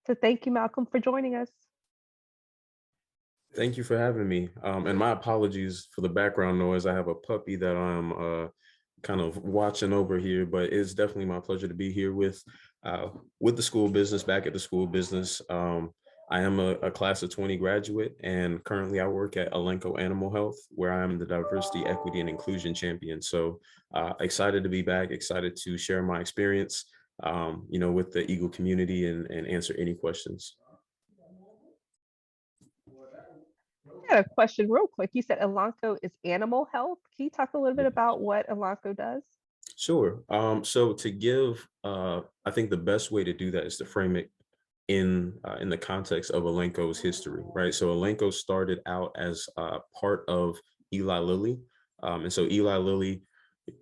So thank you, Malcolm, for joining us. Thank you for having me. And my apologies for the background noise. I have a puppy that I'm kind of watching over here, but it's definitely my pleasure to be here with the school business, back at the school business. I am a class of 20 graduate, and currently I work at Elanco Animal Health, where I am the diversity, equity, and inclusion champion. So excited to be back, excited to share my experience, with the Eagle community and answer any questions. I had a question real quick. You said Elanco is animal health. Can you talk a little bit about what Elanco does? Sure. So to give, I think the best way to do that is to frame it in the context of Elanco's history, right? So Elanco started out as part of Eli Lilly, and so Eli Lilly,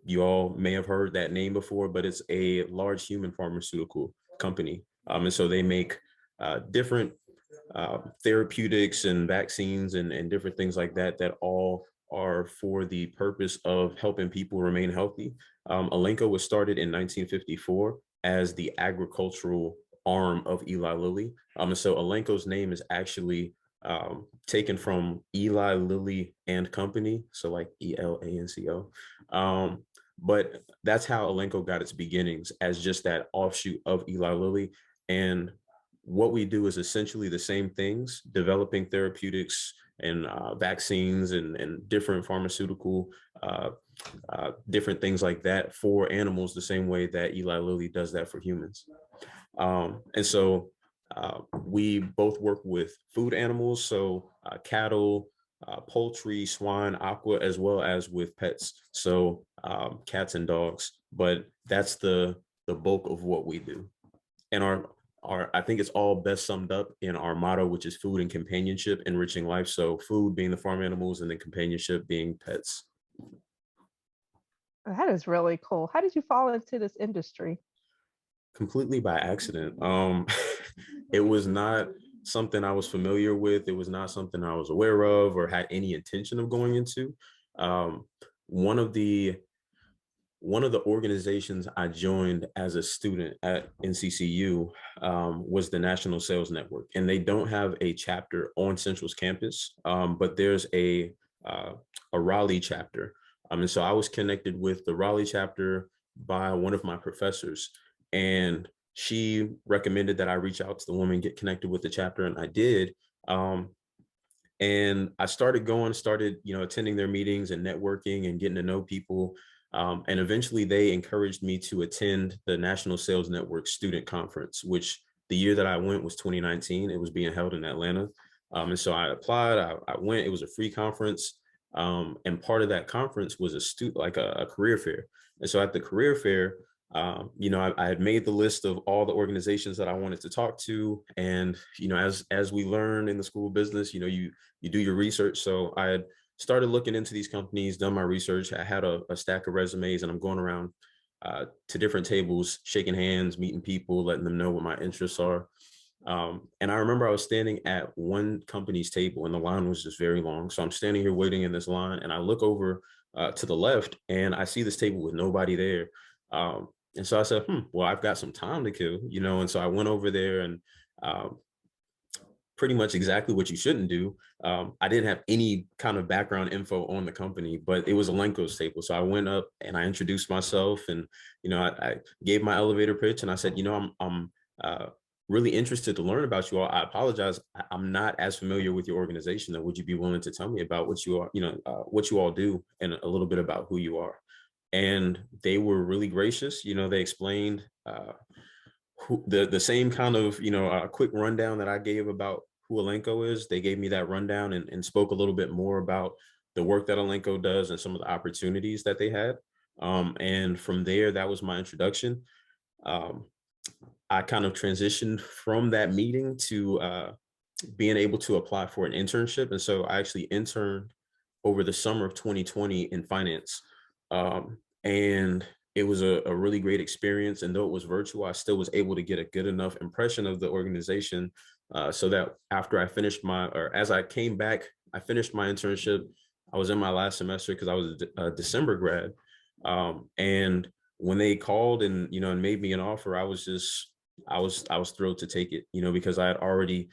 you all may have heard that name before, but it's a large human pharmaceutical company, and so they make different therapeutics and vaccines and different things like that that all are for the purpose of helping people remain healthy. Elanco was started in 1954 as the agricultural arm of Eli Lilly. And so Elanco's name is actually taken from Eli Lilly and Company, so like ELANCO. But that's how Elanco got its beginnings, as just that offshoot of Eli Lilly. And what we do is essentially the same things, developing therapeutics and vaccines and different pharmaceutical, different things like that for animals, the same way that Eli Lilly does that for humans. And so we both work with food animals, so cattle, poultry, swine, aqua, as well as with pets, so cats and dogs. But that's the bulk of what we do. And our I think it's all best summed up in our motto, which is food and companionship, enriching life. So food being the farm animals, and then companionship being pets. That is really cool. How did you fall into this industry? Completely by accident. It was not something I was familiar with. It was not something I was aware of or had any intention of going into. Um, one of the one of the organizations I joined as a student at NCCU was the National Sales Network, and they don't have a chapter on Central's campus, but there's a Raleigh chapter. And so I was connected with the Raleigh chapter by one of my professors, and she recommended that I reach out to the woman, get connected with the chapter, and I did. And I started attending their meetings and networking and getting to know people. And eventually they encouraged me to attend the National Sales Network Student Conference, which the year that I went was 2019. It was being held in Atlanta. And so I applied, I went. It was a free conference. And part of that conference was a career fair. And so at the career fair, I had made the list of all the organizations that I wanted to talk to. And, as we learn in the school of business, you do your research. So I had started looking into these companies, done my research. I had a stack of resumes, and I'm going around to different tables, shaking hands, meeting people, letting them know what my interests are. And I remember I was standing at one company's table, and the line was just very long. So I'm standing here waiting in this line, and I look over to the left, and I see this table with nobody there. And so I said, well, I've got some time to kill, and so I went over there, and um, pretty much exactly what you shouldn't do. I didn't have any kind of background info on the company, but it was a Elanco's table. So I went up and I introduced myself, and I gave my elevator pitch, and I said, I'm really interested to learn about you all. I apologize, I'm not as familiar with your organization. Though, would you be willing to tell me about what you are, what you all do, and a little bit about who you are? And they were really gracious. They explained the same kind of quick rundown that I gave about who Elanco is. They gave me that rundown and spoke a little bit more about the work that Elanco does and some of the opportunities that they had. And from there, that was my introduction. Um, I kind of transitioned from that meeting to being able to apply for an internship. And so I actually interned over the summer of 2020 in finance. And it was a really great experience. And though it was virtual, I still was able to get a good enough impression of the organization, so that after I finished as I came back, I finished my internship. I was in my last semester because I was a December grad. And when they called and made me an offer, I was just I was thrilled to take it, because I had already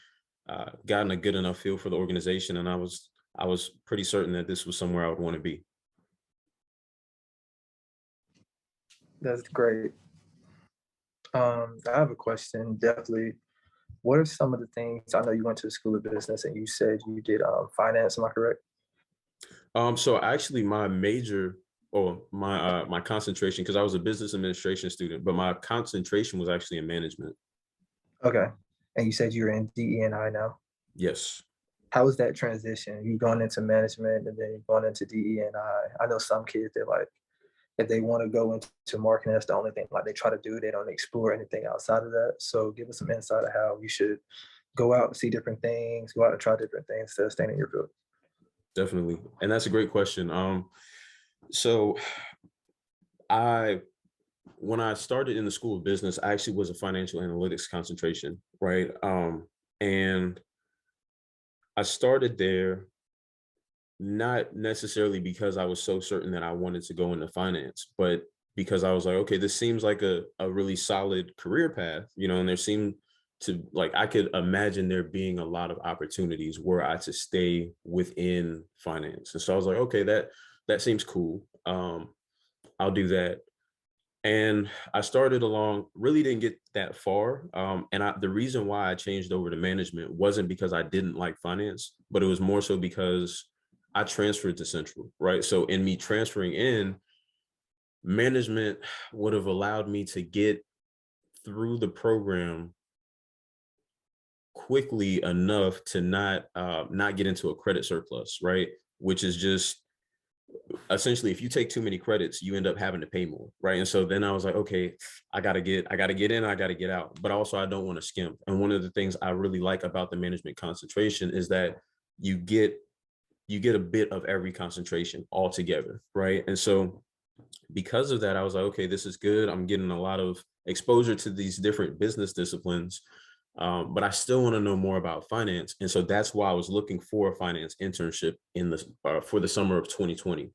gotten a good enough feel for the organization, and I was pretty certain that this was somewhere I would want to be. That's great. I have a question. Definitely. What are some of the things? I know you went to the School of Business and you said you did finance. Am I correct? So actually my major or my concentration, because I was a business administration student, but my concentration was actually in management. Okay. And you said you're in DE&I now. Yes. How was that transition? You going into management and then you going into DE&I. I know some kids, they're like, if they want to go into marketing, that's the only thing like they try to do. They don't explore anything outside of that. So give us some insight of how you should go out and see different things, go out and try different things instead of staying in your field. Definitely. And that's a great question. So when I started in the School of Business, I actually was a financial analytics concentration, right? And I started there not necessarily because I was so certain that I wanted to go into finance, but because I was like, okay, this seems like a really solid career path, and there seemed to, like, I could imagine there being a lot of opportunities were I to stay within finance. And so I was like, okay, that seems cool. I'll do that. And I started along, really didn't get that far. The reason why I changed over to management wasn't because I didn't like finance, but it was more so because I transferred to Central, right? So in me transferring in, management would have allowed me to get through the program quickly enough to not get into a credit surplus, right? Which is just essentially, if you take too many credits, you end up having to pay more, right? And so then I was like, okay, I gotta get in, I gotta get out, but also I don't want to skimp. And one of the things I really like about the management concentration is that you get a bit of every concentration all together, right? And so because of that, I was like, okay, this is good. I'm getting a lot of exposure to these different business disciplines, but I still want to know more about finance. And so that's why I was looking for a finance internship for the summer of 2020.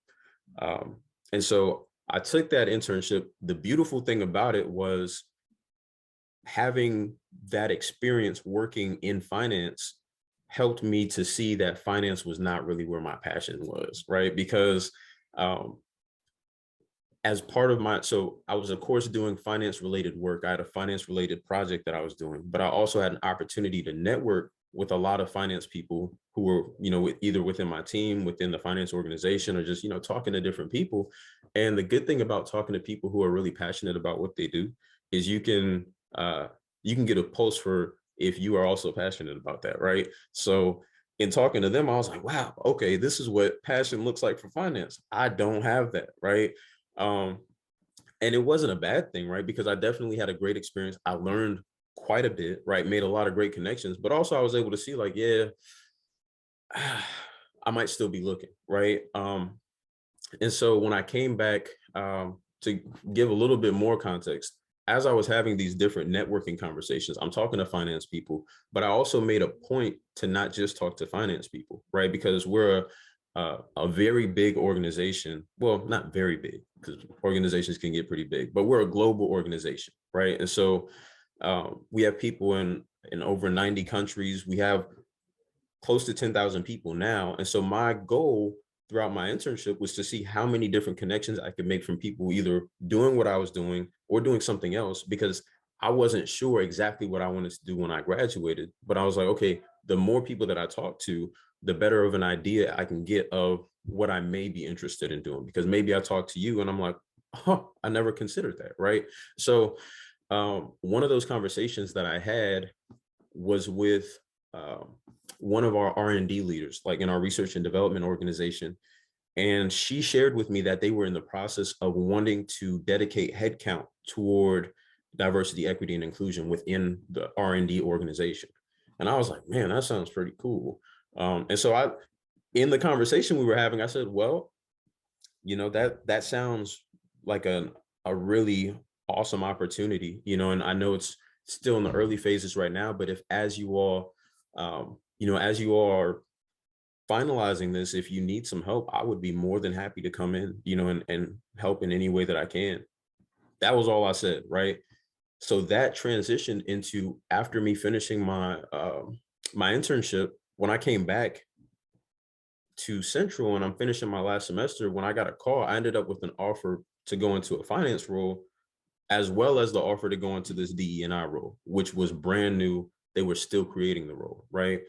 And so I took that internship. The beautiful thing about it was having that experience working in finance helped me to see that finance was not really where my passion was, right? Because as part of so I was, of course, doing finance related work. I had a finance related project that I was doing, but I also had an opportunity to network with a lot of finance people who were, either within my team, within the finance organization, or just, talking to different people. And the good thing about talking to people who are really passionate about what they do is you can get a pulse for if you are also passionate about that, right? So in talking to them, I was like, wow, okay, this is what passion looks like for finance. I don't have that, right? And it wasn't a bad thing, right? Because I definitely had a great experience. I learned quite a bit, right? Made a lot of great connections, but also I was able to see, like, yeah, I might still be looking, right? And so when I came back, to give a little bit more context, as I was having these different networking conversations, I'm talking to finance people, but I also made a point to not just talk to finance people, right? Because we're a very big organization. Well, not very big, because organizations can get pretty big, but we're a global organization, right? And so we have people in over 90 countries. We have close to 10,000 people now. And so my goal throughout my internship was to see how many different connections I could make from people either doing what I was doing or doing something else, because I wasn't sure exactly what I wanted to do when I graduated. But I was like, okay, the more people that I talk to, the better of an idea I can get of what I may be interested in doing. Because maybe I talk to you and I'm like, oh, I never considered that, right? So one of those conversations that I had was with one of our R&D leaders, like in our research and development organization. And she shared with me that they were in the process of wanting to dedicate headcount toward diversity, equity, and inclusion within the R&D organization. And I was like, man, that sounds pretty cool. And so in the conversation we were having, I said, well, that sounds like a really awesome opportunity, and I know it's still in the early phases right now, but as you all are finalizing this, if you need some help, I would be more than happy to come in, and help in any way that I can. That was all I said, right? So that transitioned into, after me finishing my my internship, when I came back to Central and I'm finishing my last semester, when I got a call, I ended up with an offer to go into a finance role, as well as the offer to go into this DE&I role, which was brand new. They were still creating the role, right?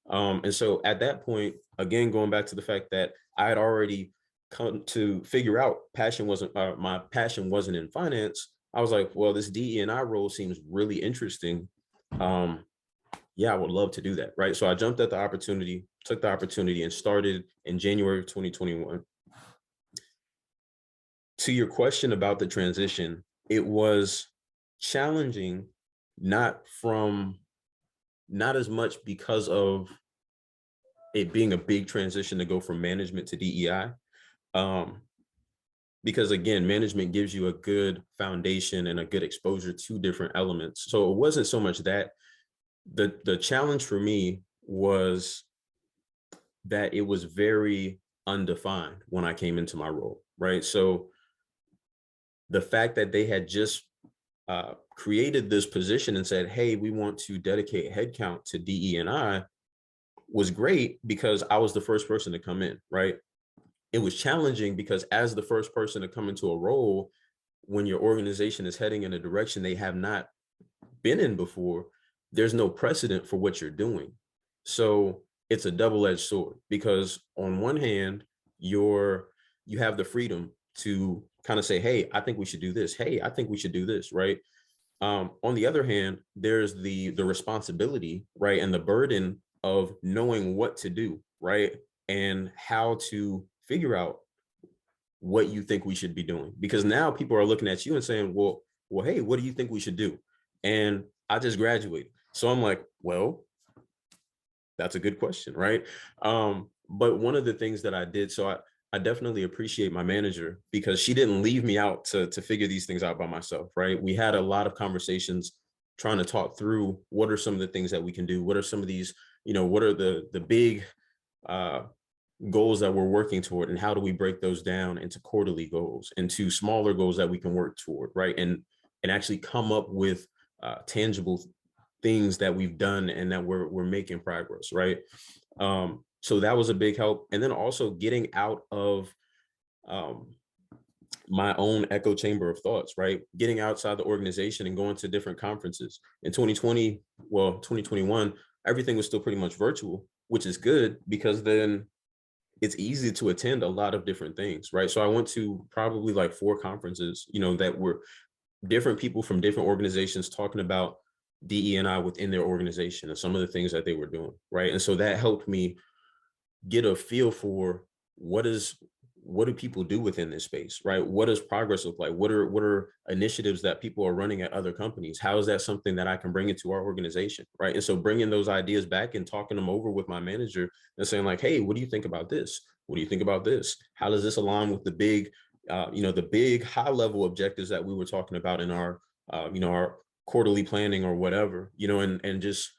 And so at that point, again, going back to the fact that I had already come to figure out my passion wasn't in finance. I was like, well, this DE&I role seems really interesting. Yeah, I would love to do that, right? So I jumped at the opportunity, took the opportunity, and started in January of 2021. To your question about the transition, it was challenging, not as much because of it being a big transition to go from management to DEI. Because again, management gives you a good foundation and a good exposure to different elements. So it wasn't so much that. The challenge for me was that it was very undefined when I came into my role, right? So the fact that they had just created this position and said, hey, we want to dedicate headcount to DE&I was great, because I was the first person to come in, right? It was challenging because as the first person to come into a role, when your organization is heading in a direction they have not been in before, there's no precedent for what you're doing. So it's a double-edged sword, because on one hand, you have the freedom to kind of say, hey, I think we should do this. Hey, I think we should do this, right? On the other hand, there's the responsibility, right? And the burden of knowing what to do, right? And how to figure out what you think we should be doing. Because now people are looking at you and saying, well, hey, what do you think we should do? And I just graduated. So I'm like, well, that's a good question, right? But one of the things that I did, so I definitely appreciate my manager, because she didn't leave me out to figure these things out by myself, right? We had a lot of conversations trying to talk through what are some of the things that we can do, what are some of these, what are the big goals that we're working toward, and how do we break those down into quarterly goals, into smaller goals that we can work toward, right? And actually come up with tangible things that we've done and that we're making progress, right? So that was a big help. And then also getting out of my own echo chamber of thoughts, right? Getting outside the organization and going to different conferences. In 2021, everything was still pretty much virtual, which is good, because then it's easy to attend a lot of different things, right? So I went to probably like 4 conferences, that were different people from different organizations talking about DE&I within their organization and some of the things that they were doing, right? And so that helped me get a feel for what do people do within this space, right? What does progress look like? What are initiatives that people are running at other companies? How is that something that I can bring into our organization, right? And so bringing those ideas back and talking them over with my manager and saying like, hey, what do you think about this? What do you think about this? How does this align with the big, the big high level objectives that we were talking about in our, our quarterly planning or whatever, and just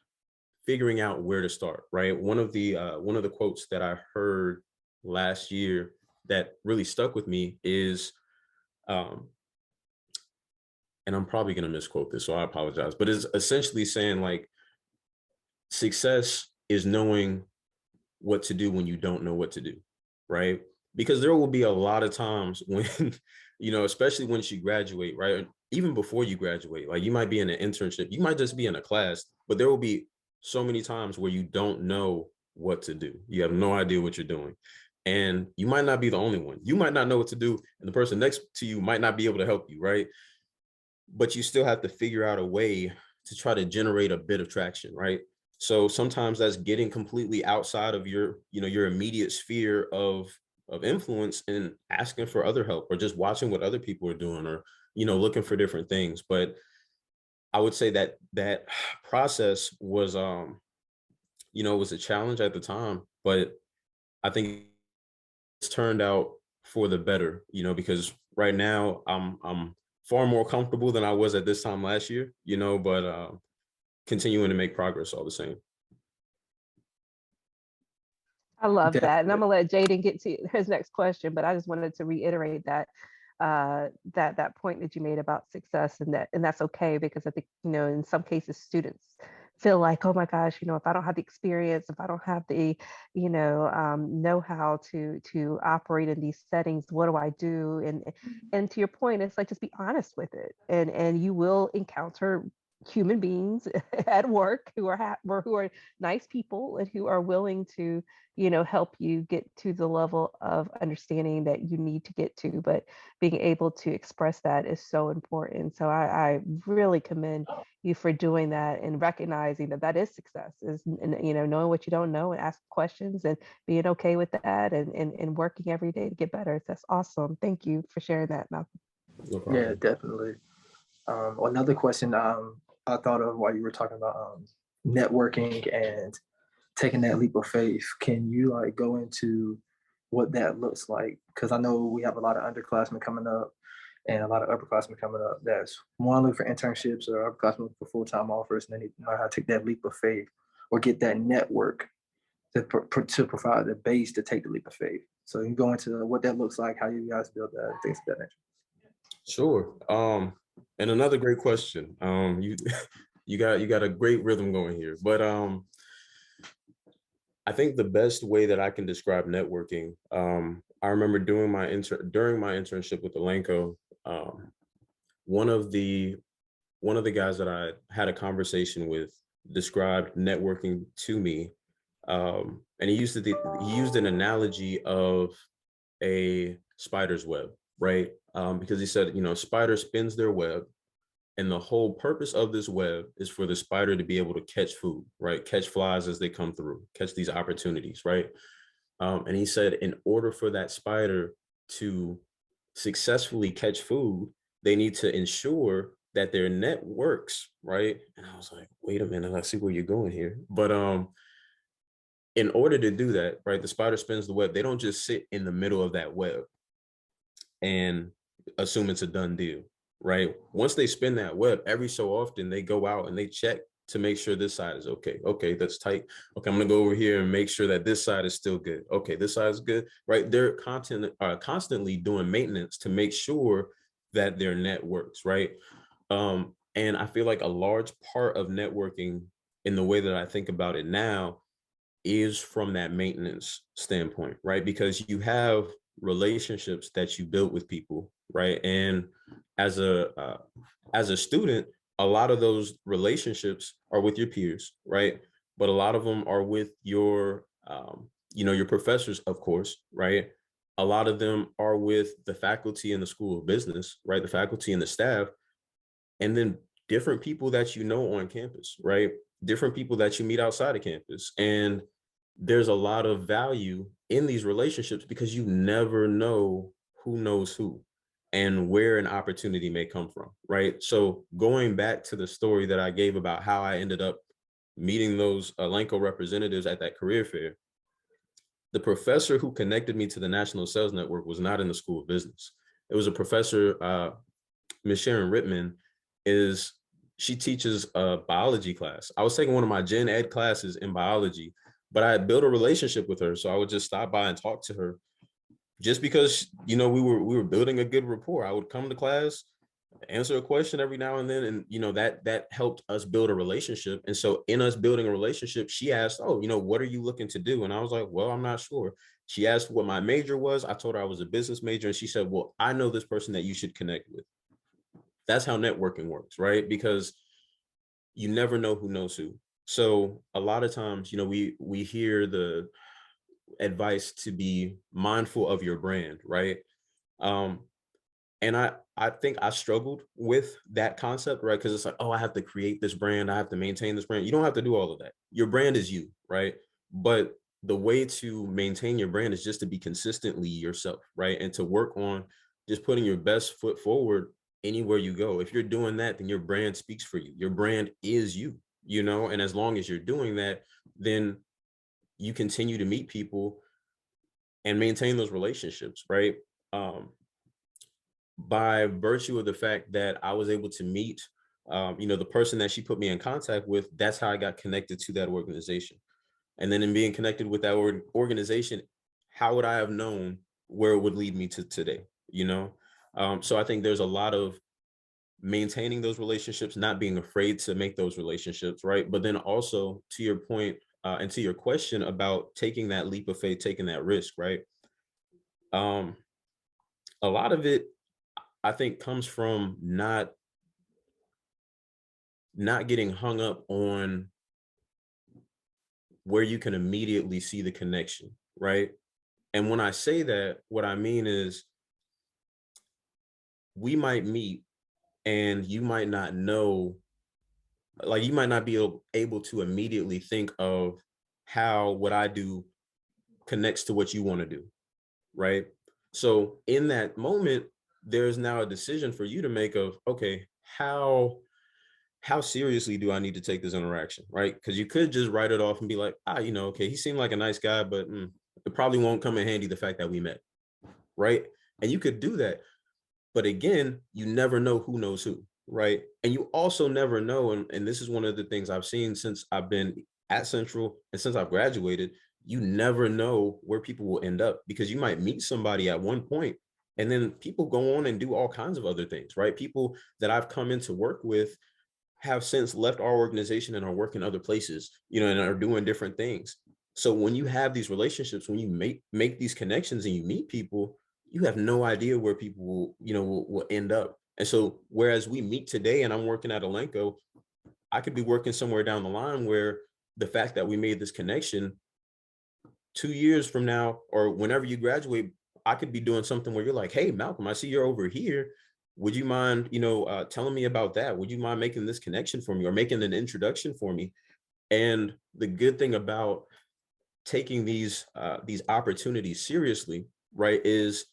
figuring out where to start, right? One of the quotes that I heard last year that really stuck with me is, and I'm probably going to misquote this, so I apologize, but it's essentially saying like, success is knowing what to do when you don't know what to do, right? Because there will be a lot of times when, especially once you graduate, right? Even before you graduate, like you might be in an internship, you might just be in a class, but there will be so many times where you don't know what to do. You have no idea what you're doing. And you might not be the only one. You might not know what to do, and the person next to you might not be able to help you, right? But you still have to figure out a way to try to generate a bit of traction, right? So sometimes that's getting completely outside of your immediate sphere of influence and asking for other help, or just watching what other people are doing, or looking for different things. But I would say that process was was a challenge at the time, but I think it's turned out for the better, because right now I'm far more comfortable than I was at this time last year, but continuing to make progress all the same. I love that. And I'm Definitely. gonna let Jaden get to his next question, but I just wanted to reiterate that that point that you made about success, and that's okay, because I think, in some cases students feel like, oh my gosh, if I don't have the experience, if I don't have the, know how to operate in these settings, what do I do? And to your point, it's like, just be honest with it, and you will encounter human beings at work who are who are nice people and who are willing to help you get to the level of understanding that you need to get to. But being able to express that is so important. So I really commend you for doing that, and recognizing that that is success, is, and knowing what you don't know and asking questions and being okay with that, and working every day to get better. That's awesome. Thank you for sharing that, Malcolm. No Yeah, problem. definitely. Another question I thought of while you were talking about networking and taking that leap of faith. Can you like go into what that looks like? Because I know we have a lot of underclassmen coming up and a lot of upperclassmen coming up that's one looking for internships, or upperclassmen looking for full-time offers, and they need to know how to take that leap of faith or get that network to provide the base to take the leap of faith. So you can go into what that looks like, how you guys build that, things of that nature. Sure. And another great question. You you got a great rhythm going here. But I think the best way that I can describe networking, I remember during my internship with Elanco, one of the guys that I had a conversation with described networking to me, and he used an analogy of a spider's web, right? Because he said, spider spins their web, and the whole purpose of this web is for the spider to be able to catch food, right? Catch flies as they come through, catch these opportunities, right? And he said, in order for that spider to successfully catch food, they need to ensure that their net works, right? And I was like, wait a minute, I see where you're going here. But in order to do that, right, the spider spins the web. They don't just sit in the middle of that web and assume it's a done deal, right? Once they spin that web, every so often they go out and they check to make sure this side is okay. Okay, that's tight. Okay, I'm gonna go over here and make sure that this side is still good. Okay, this side is good, right? They're constantly doing maintenance to make sure that their net works, right? And I feel like a large part of networking, in the way that I think about it now, is from that maintenance standpoint, right? Because you have relationships that you build with people, right? And as a student, a lot of those relationships are with your peers, right? But a lot of them are with your your professors, of course, right? A lot of them are with the faculty in the School of Business, right? The faculty and the staff, and then different people that you know on campus, right? Different people that you meet outside of campus. And there's a lot of value in these relationships, because you never know who knows who and where an opportunity may come from, right? So going back to the story that I gave about how I ended up meeting those Elanco representatives at that career fair, the professor who connected me to the National Sales Network was not in the School of Business. It was a professor, Ms. Sharon Rittman. She teaches a biology class. I was taking one of my gen ed classes in biology, but I had built a relationship with her. So I would just stop by and talk to her, just because, we were building a good rapport. I would come to class, answer a question every now and then. And, that helped us build a relationship. And so in us building a relationship, she asked, oh, what are you looking to do? And I was like, well, I'm not sure. She asked what my major was. I told her I was a business major. And she said, well, I know this person that you should connect with. That's how networking works, right? Because you never know who knows who. So a lot of times, we hear the advice to be mindful of your brand, right? And I think I struggled with that concept, right? Because it's like, oh, I have to create this brand, I have to maintain this brand. You don't have to do all of that. Your brand is you, right? But the way to maintain your brand is just to be consistently yourself, right? And to work on just putting your best foot forward anywhere you go. If you're doing that, then your brand speaks for you. Your brand is you, and as long as you're doing that, then you continue to meet people and maintain those relationships, right? By virtue of the fact that I was able to meet, the person that she put me in contact with, that's how I got connected to that organization. And then in being connected with that organization, how would I have known where it would lead me to today? So I think there's a lot of maintaining those relationships, not being afraid to make those relationships, right? But then also to your point, and to your question about taking that leap of faith, taking that risk, right? Um, a lot of it, I think, comes from not getting hung up on where you can immediately see the connection, right? And when I say that, what I mean is we might meet and you might not know, like you might not be able to immediately think of how what I do connects to what you want to do, right? So in that moment, there's now a decision for you to make of, okay, how seriously do I need to take this interaction, right? Because you could just write it off and be like, okay, he seemed like a nice guy, but it probably won't come in handy the fact that we met, right? And you could do that. But again, you never know who knows who, right? And you also never know, and this is one of the things I've seen since I've been at Central and since I've graduated, you never know where people will end up because you might meet somebody at one point and then people go on and do all kinds of other things, right? People that I've come into work with have since left our organization and are working other places, and are doing different things. So when you have these relationships, when you make these connections and you meet people, you have no idea where people will end up. And so whereas we meet today and I'm working at Elenco, I could be working somewhere down the line where the fact that we made this connection 2 years from now or whenever you graduate, I could be doing something where you're like, hey, Malcolm, I see you're over here. Would you mind, telling me about that? Would you mind making this connection for me or making an introduction for me? And the good thing about taking these opportunities seriously, right, is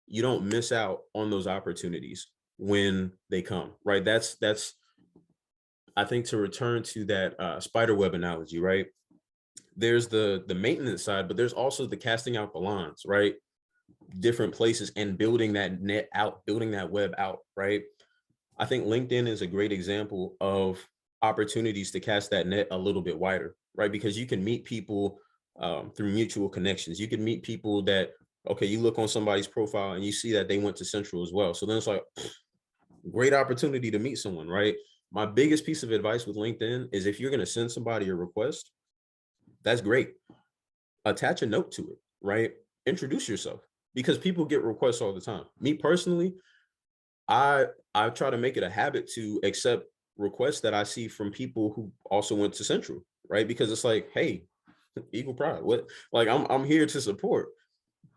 you don't miss out on those opportunities when they come, right? That's I think, to return to that spider web analogy, right? There's the maintenance side, but there's also the casting out the lines, right? Different places and building that net out, building that web out, right? I think LinkedIn is a great example of opportunities to cast that net a little bit wider, right? Because you can meet people through mutual connections. You can meet people that, okay, you look on somebody's profile and you see that they went to Central as well. So then it's like, great opportunity to meet someone, right? My biggest piece of advice with LinkedIn is if you're going to send somebody a request, that's great. Attach a note to it, right? Introduce yourself because people get requests all the time. Me personally, I try to make it a habit to accept requests that I see from people who also went to Central, right? Because it's like, hey, equal pride. What, like I'm here to support.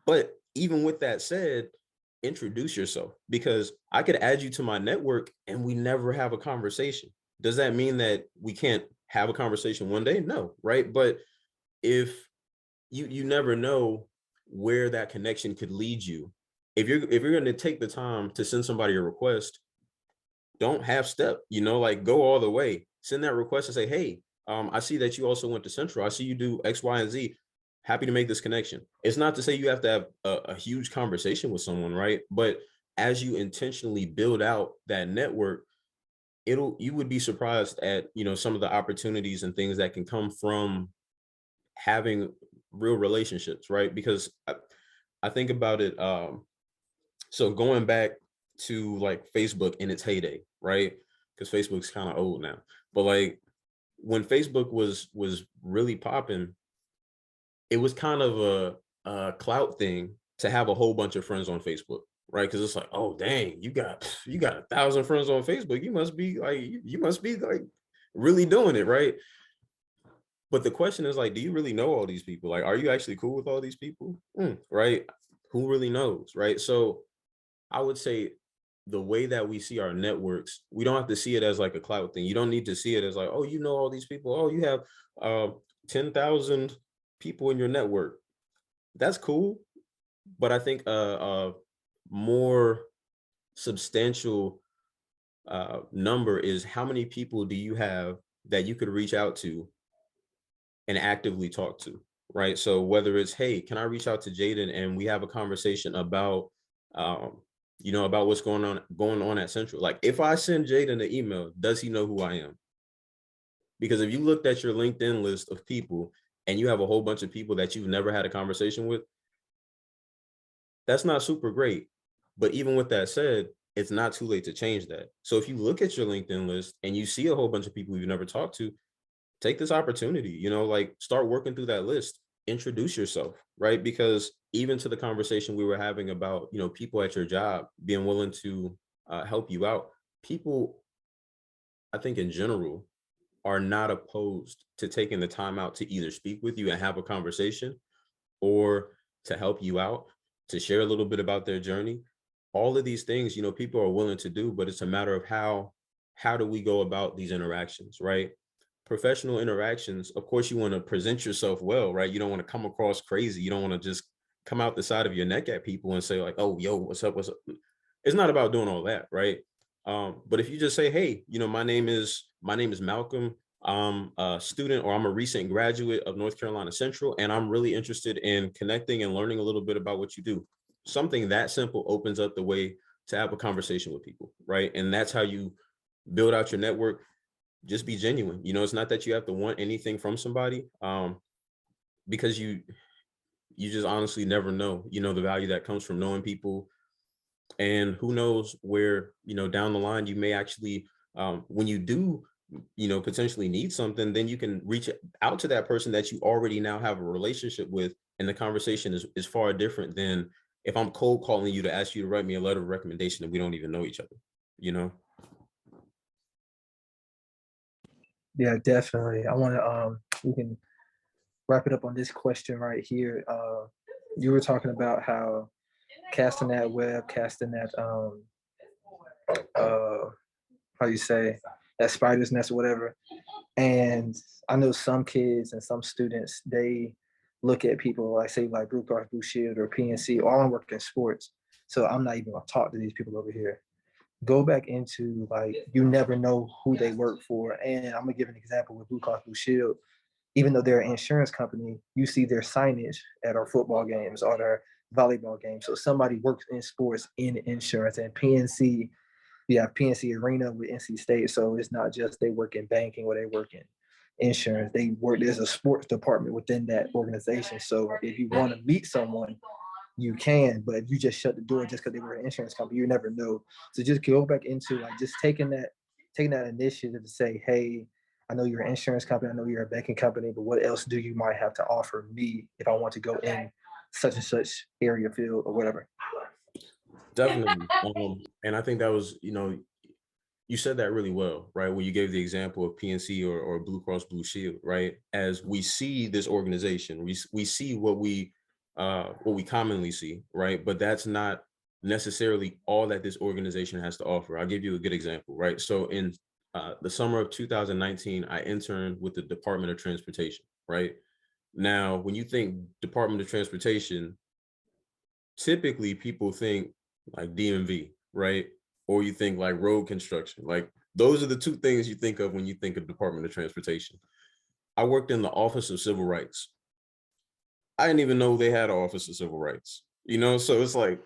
But even with that said, introduce yourself because I could add you to my network and we never have a conversation. Does that mean that we can't have a conversation one day? No, right? But if you never know where that connection could lead you. If you're going to take the time to send somebody a request, don't half step, like go all the way. Send that request and say, hey, I see that you also went to Central. I see you do X, Y, and Z. Happy to make this connection. It's not to say you have to have a huge conversation with someone, right? But as you intentionally build out that network, you would be surprised at, some of the opportunities and things that can come from having real relationships, right? Because I think about it. So going back to like Facebook in its heyday, right? Because Facebook's kind of old now, but like when Facebook was really popping, it was kind of a clout thing to have a whole bunch of friends on Facebook, right? Because it's like, oh dang, you got 1,000 friends on Facebook. You must be like you must be like really doing it, right? But the question is like, do you really know all these people? Like, are you actually cool with all these people? Right? Who really knows, right? So I would say the way that we see our networks, we don't have to see it as like a clout thing. You don't need to see it as like, oh, you know all these people. Oh, you have 10,000 people in your network. That's cool. But I think a more substantial number is how many people do you have that you could reach out to and actively talk to, right? So whether it's, hey, can I reach out to Jaden and we have a conversation about, about what's going on at Central. Like if I send Jaden an email, does he know who I am? Because if you looked at your LinkedIn list of people and you have a whole bunch of people that you've never had a conversation with, that's not super great. But even with that said, it's not too late to change that. So if you look at your LinkedIn list and you see a whole bunch of people you've never talked to, take this opportunity, like start working through that list, introduce yourself, right? Because even to the conversation we were having about, people at your job being willing to help you out, people, I think in general, are not opposed to taking the time out to either speak with you and have a conversation or to help you out, to share a little bit about their journey. All of these things, people are willing to do, but it's a matter of how do we go about these interactions, right? Professional interactions, of course, you want to present yourself well, right? You don't want to come across crazy. You don't want to just come out the side of your neck at people and say like, oh, yo, what's up? What's up? It's not about doing all that, right? But if you just say, hey, my name is Malcolm. I'm a student, or I'm a recent graduate of North Carolina Central, and I'm really interested in connecting and learning a little bit about what you do. Something that simple opens up the way to have a conversation with people, right? And that's how you build out your network. Just be genuine. It's not that you have to want anything from somebody, because you just honestly never know, the value that comes from knowing people. And who knows where, down the line, you may actually, when you do, potentially need something, then you can reach out to that person that you already now have a relationship with. And the conversation is far different than if I'm cold calling you to ask you to write me a letter of recommendation and we don't even know each other. Yeah, definitely. I want to we can wrap it up on this question right here. You were talking about how casting that web, casting that how you say, that spider's nest or whatever. And I know some kids and some students, they look at people like, say, like Blue Cross Blue Shield or PNC, all I work in sports. So I'm not even gonna talk to these people over here. Go back into, like, you never know who they work for. And I'm gonna give an example with Blue Cross Blue Shield. Even though they're an insurance company, you see their signage at our football games or their volleyball games. So somebody works in sports in insurance. And PNC, you have PNC Arena with NC State. So it's not just they work in banking or they work in insurance. They work, there's a sports department within that organization. So if you want to meet someone, you can, but if you just shut the door just because they were an insurance company, you never know. So just go back into, like, just taking that initiative to say, hey, I know you're an insurance company, I know you're a banking company, but what else do you might have to offer me if I want to go in such and such area, field, or whatever. Definitely. And I think that was, you said that really well, right? When you gave the example of PNC or Blue Cross Blue Shield, right? As we see this organization, we see what we commonly see, right? But that's not necessarily all that this organization has to offer. I'll give you a good example, right? So in the summer of 2019, I interned with the Department of Transportation, right? Now, when you think Department of Transportation, typically people think like DMV, right? Or you think like road construction. Like those are the two things you think of when you think of Department of Transportation. I worked in the Office of Civil Rights. I didn't even know they had an Office of Civil Rights, So it's like,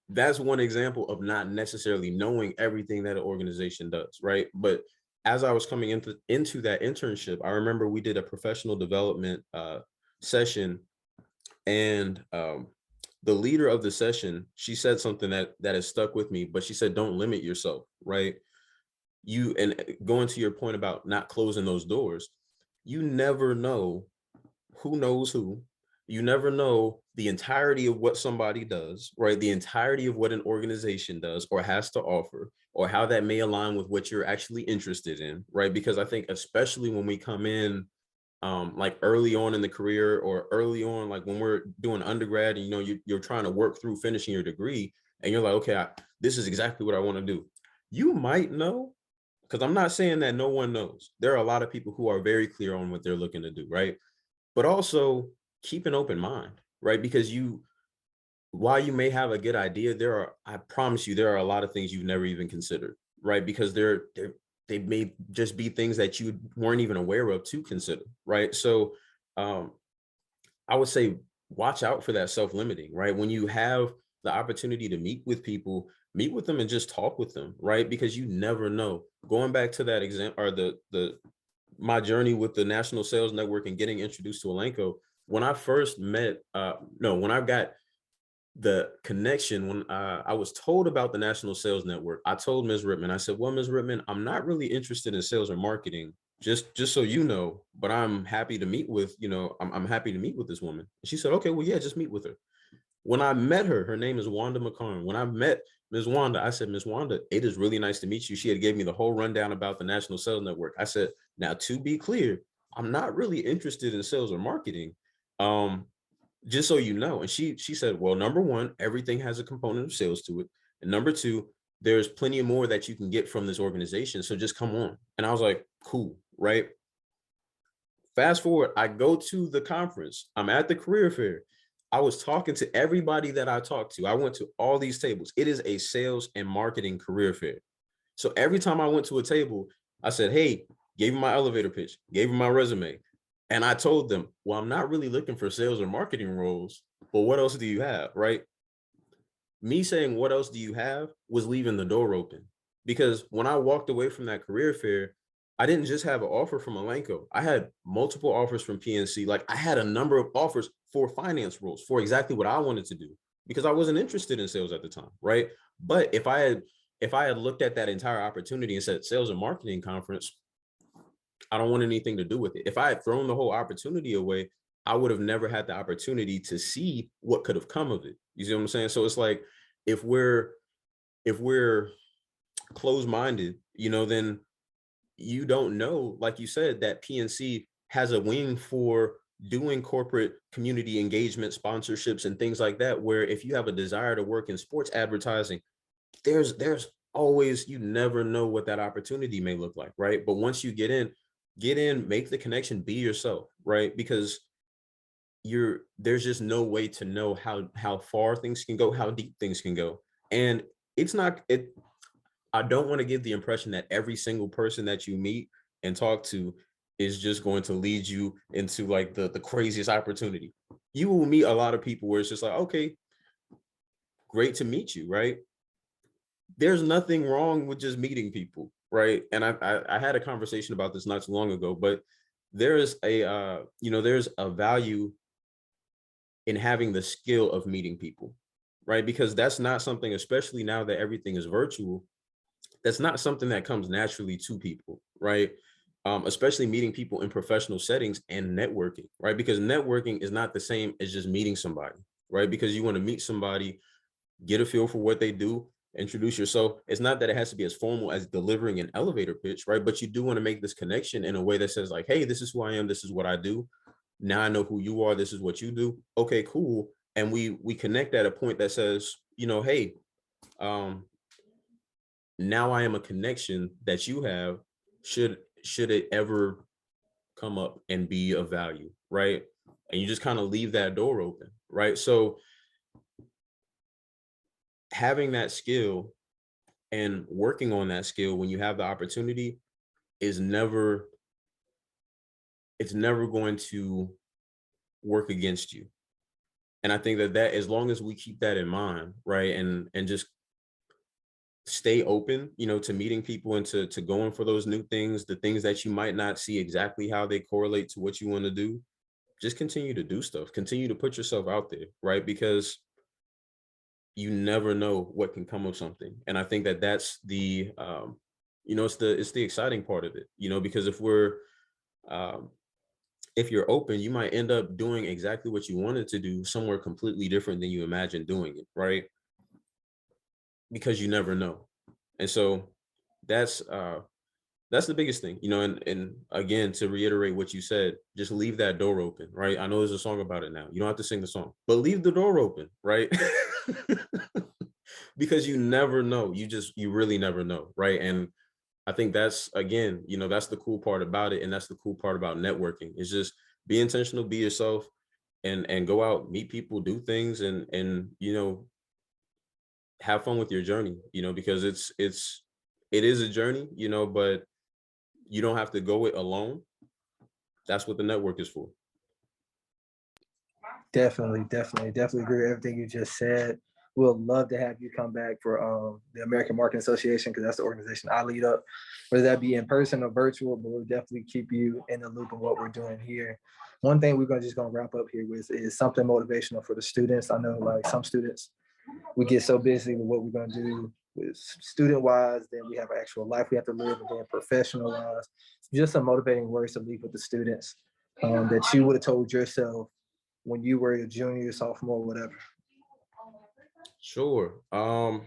that's one example of not necessarily knowing everything that an organization does, right? But as I was coming into that internship, I remember we did a professional development session, and the leader of the session, she said something that has stuck with me, but she said, don't limit yourself, right? And going to your point about not closing those doors, you never know who knows who. You never know the entirety of what somebody does, right? The entirety of what an organization does or has to offer, or how that may align with what you're actually interested in, right? Because I think especially when we come in like early on in the career, or early on, like when we're doing undergrad and you're trying to work through finishing your degree, and you're like, okay, this is exactly what I want to do. You might know, because I'm not saying that no one knows. There are a lot of people who are very clear on what they're looking to do, right? But also keep an open mind, right? Because while you may have a good idea, I promise you, there are a lot of things you've never even considered, right? Because they may just be things that you weren't even aware of to consider, right? So I would say watch out for that self-limiting, right? When you have the opportunity to meet with people, meet with them and just talk with them, right? Because you never know. Going back to that example, or my journey with the National Sales Network and getting introduced to Elanco, when I first met, when I got the connection, when I was told about the National Sales Network, I told Ms. Rittman, I said, well, Ms. Rittman, I'm not really interested in sales or marketing, just so you know, but I'm happy to meet with, I'm happy to meet with this woman. And she said, okay, well, yeah, just meet with her. When I met her name is Wanda McCarn. When I met Ms. Wanda, I said, Ms. Wanda, it is really nice to meet you. She had gave me the whole rundown about the National Sales Network. I said, now to be clear, I'm not really interested in sales or marketing. Um, just so you know. And she said, well, number one, everything has a component of sales to it. And number two, there's plenty more that you can get from this organization. So just come on. And I was like, cool, right? Fast forward, I go to the conference. I'm at the career fair. I was talking to everybody that I talked to. I went to all these tables. It is a sales and marketing career fair. So every time I went to a table, I said, hey, gave him my elevator pitch, gave him my resume. And I told them, well, I'm not really looking for sales or marketing roles, but what else do you have, right? Me saying, what else do you have was leaving the door open. Because when I walked away from that career fair, I didn't just have an offer from Elanco. I had multiple offers from PNC. Like I had a number of offers for finance roles for exactly what I wanted to do because I wasn't interested in sales at the time, right? But if I had looked at that entire opportunity and said sales and marketing conference, I don't want anything to do with it. If I had thrown the whole opportunity away, I would have never had the opportunity to see what could have come of it. You see what I'm saying? So it's like if we're closed-minded, then you don't know, like you said, that PNC has a wing for doing corporate community engagement, sponsorships, and things like that, where if you have a desire to work in sports advertising, there's always, you never know what that opportunity may look like, right? But once you get in, make the connection, be yourself, right? Because there's just no way to know how far things can go, how deep things can go. And it's not it I don't want to give the impression that every single person that you meet and talk to is just going to lead you into like the craziest opportunity. You will meet a lot of people where it's just like, okay, great to meet you, right? There's nothing wrong with just meeting people, right? And I had a conversation about this not too long ago, but there's a value in having the skill of meeting people, right? Because that's not something, especially now that everything is virtual, that's not something that comes naturally to people, right? Especially meeting people in professional settings and networking, right? Because networking is not the same as just meeting somebody, right? Because you want to meet somebody, get a feel for what they do, introduce yourself. It's not that it has to be as formal as delivering an elevator pitch, right? But you do want to make this connection in a way that says like, hey, this is who I am, this is what I do. Now I know who you are, this is what you do. Okay, cool. And we connect at a point that says, hey, now I am a connection that you have, should it ever come up and be of value, right? And you just kind of leave that door open, right? So having that skill and working on that skill when you have the opportunity is never it's never going to work against you. And I think that as long as we keep that in mind, right, and just stay open, to meeting people and to going for those new things, the things that you might not see exactly how they correlate to what you want to do, just continue to do stuff, continue to put yourself out there, right? Because you never know what can come of something. And I think that that's it's the exciting part of it, because um, if you're open, you might end up doing exactly what you wanted to do somewhere completely different than you imagined doing it, right? Because you never know. And so that's the biggest thing, and again, to reiterate what you said, just leave that door open, right? I know there's a song about it now. You don't have to sing the song, but leave the door open, right? Because you never know. You really never know, right? And I think that's, again, that's the cool part about it. And that's the cool part about networking. It's just be intentional, be yourself, and go out, meet people, do things, and have fun with your journey, because it is a journey, but you don't have to go it alone. That's what the network is for. Definitely agree with everything you just said. we'll love to have you come back for the American Marketing Association, because that's the organization I lead up, whether that be in person or virtual, but we'll definitely keep you in the loop of what we're doing here. One thing we're just gonna wrap up here with is something motivational for the students. I know like some students, we get so busy with what we're gonna do with student wise, then we have an actual life we have to live, and then professional wise. Just some motivating words to leave with the students that you would have told yourself when you were a junior, sophomore, whatever. Sure. I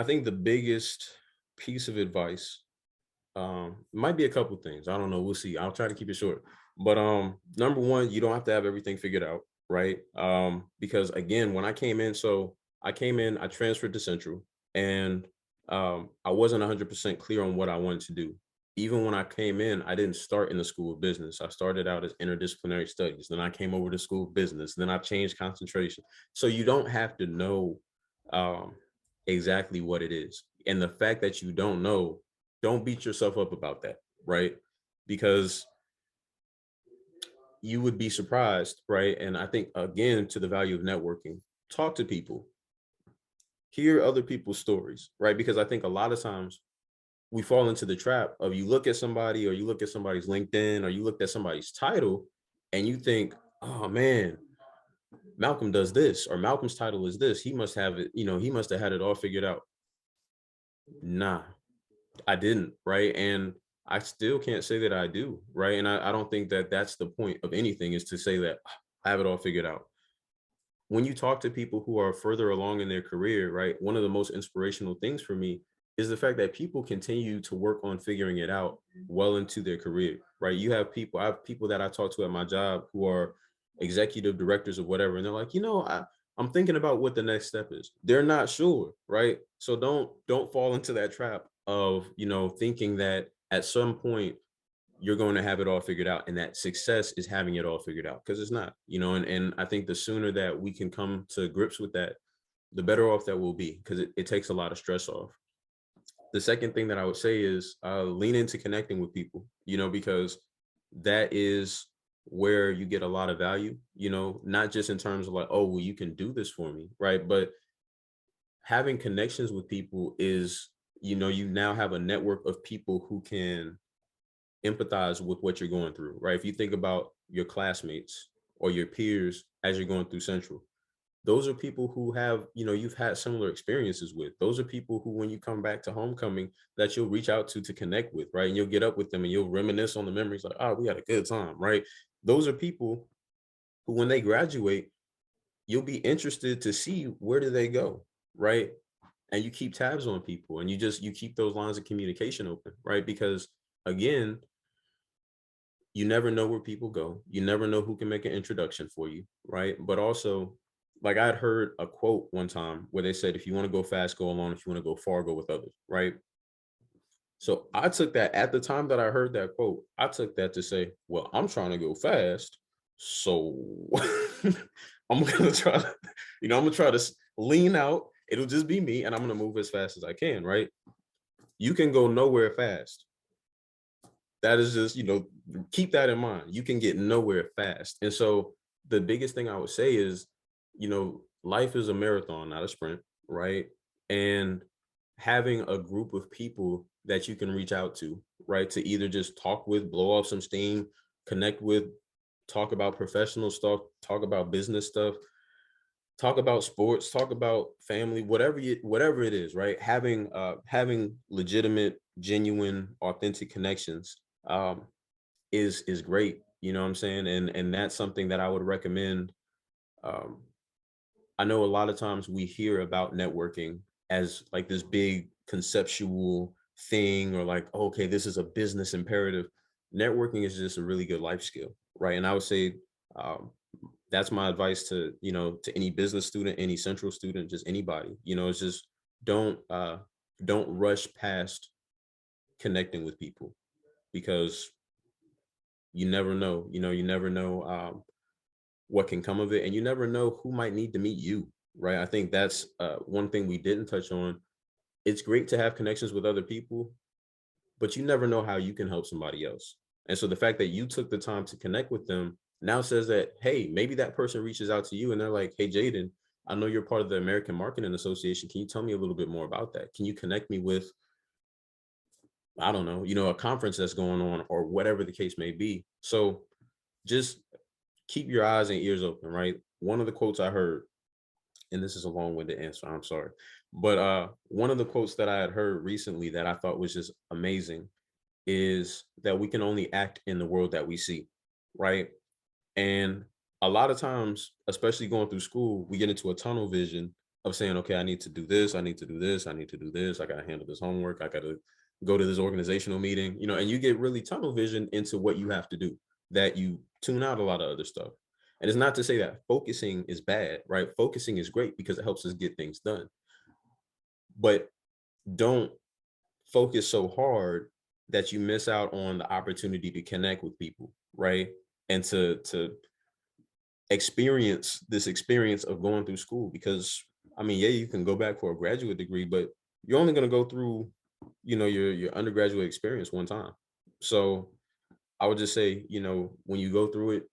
think the biggest piece of advice might be a couple things. I don't know. We'll see. I'll try to keep it short. But number one, you don't have to have everything figured out, right? Because again, when I came in, I transferred to Central, and I wasn't 100% clear on what I wanted to do. Even when I came in, I didn't start in the School of Business. I started out as interdisciplinary studies. Then I came over to School of Business. Then I changed concentration. So you don't have to know exactly what it is. And the fact that you don't know, don't beat yourself up about that, right? Because you would be surprised, right? And I think, again, to the value of networking, talk to people, hear other people's stories, right? Because I think a lot of times we fall into the trap of, you look at somebody, or you look at somebody's LinkedIn, or you look at somebody's title, and you think, oh man, Malcolm does this, or Malcolm's title is this. He must have it, he must have had it all figured out. Nah, I didn't, right? And I still can't say that I do, right? And I don't think that that's the point of anything, is to say that I have it all figured out. When you talk to people who are further along in their career, right, one of the most inspirational things for me is the fact that people continue to work on figuring it out well into their career, right? I have people that I talk to at my job who are executive directors or whatever, and they're like, I'm thinking about what the next step is. They're not sure, right? So don't fall into that trap of, thinking that at some point you're going to have it all figured out, and that success is having it all figured out, because it's not, and I think the sooner that we can come to grips with that, the better off that we'll be, because it takes a lot of stress off. The second thing that I would say is lean into connecting with people, because that is where you get a lot of value, not just in terms of like, oh, well, you can do this for me, right? But having connections with people is, you now have a network of people who can empathize with what you're going through, right? If you think about your classmates or your peers as you're going through Central, those are people who have, you've had similar experiences with. Those are people who, when you come back to homecoming, that you'll reach out to connect with, right? And you'll get up with them and you'll reminisce on the memories, like, oh, we had a good time, right? Those are people who, when they graduate, you'll be interested to see where do they go, right? And you keep tabs on people, and you keep those lines of communication open, right? Because again, you never know where people go. You never know who can make an introduction for you, right? But also, like, I'd heard a quote one time where they said, if you want to go fast, go alone. If you want to go far, go with others, right? So I took that, at the time that I heard that quote, I took that to say, well, I'm trying to go fast. So I'm going to try to, I'm going to try to lean out. It'll just be me, and I'm going to move as fast as I can, right? You can go nowhere fast. That is just, keep that in mind. You can get nowhere fast. And so the biggest thing I would say is, life is a marathon, not a sprint, right? And having a group of people that you can reach out to, right? To either just talk with, blow off some steam, connect with, talk about professional stuff, talk about business stuff, talk about sports, talk about family, whatever it is, right? Having legitimate, genuine, authentic connections is great. You know what I'm saying? And that's something that I would recommend. I know a lot of times we hear about networking as like this big conceptual thing, or like, oh, okay, this is a business imperative. Networking is just a really good life skill, right? And I would say that's my advice to, to any business student, any Central student, just anybody, it's just don't rush past connecting with people, because you never know, what can come of it, and you never know who might need to meet you, right? I think that's one thing we didn't touch on. It's great to have connections with other people, but you never know how you can help somebody else. And so the fact that you took the time to connect with them now says that, hey, maybe that person reaches out to you and they're like, hey, Jaden, I know you're part of the American Marketing Association. Can you tell me a little bit more about that? Can you connect me with, I don't know, a conference that's going on or whatever the case may be? So just keep your eyes and ears open, right? One of the quotes I heard, and this is a long-winded answer, I'm sorry, but one of the quotes that I had heard recently that I thought was just amazing is that we can only act in the world that we see, right? And a lot of times, especially going through school, we get into a tunnel vision of saying, okay, I need to do this, I need to do this, I need to do this, I got to handle this homework, I got to go to this organizational meeting, and you get really tunnel vision into what you have to do, that you tune out a lot of other stuff. And it's not to say that focusing is bad, right? Focusing is great because it helps us get things done. But don't focus so hard that you miss out on the opportunity to connect with people, right? And to experience this experience of going through school, because I mean, yeah, you can go back for a graduate degree, but you're only going to go through, your undergraduate experience one time. So I would just say, when you go through it,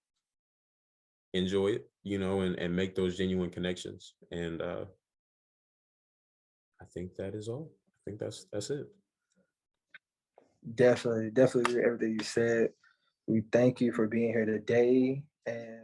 enjoy it, and make those genuine connections. And I think that is all. I think that's it. Definitely, definitely everything you said. We thank you for being here today, and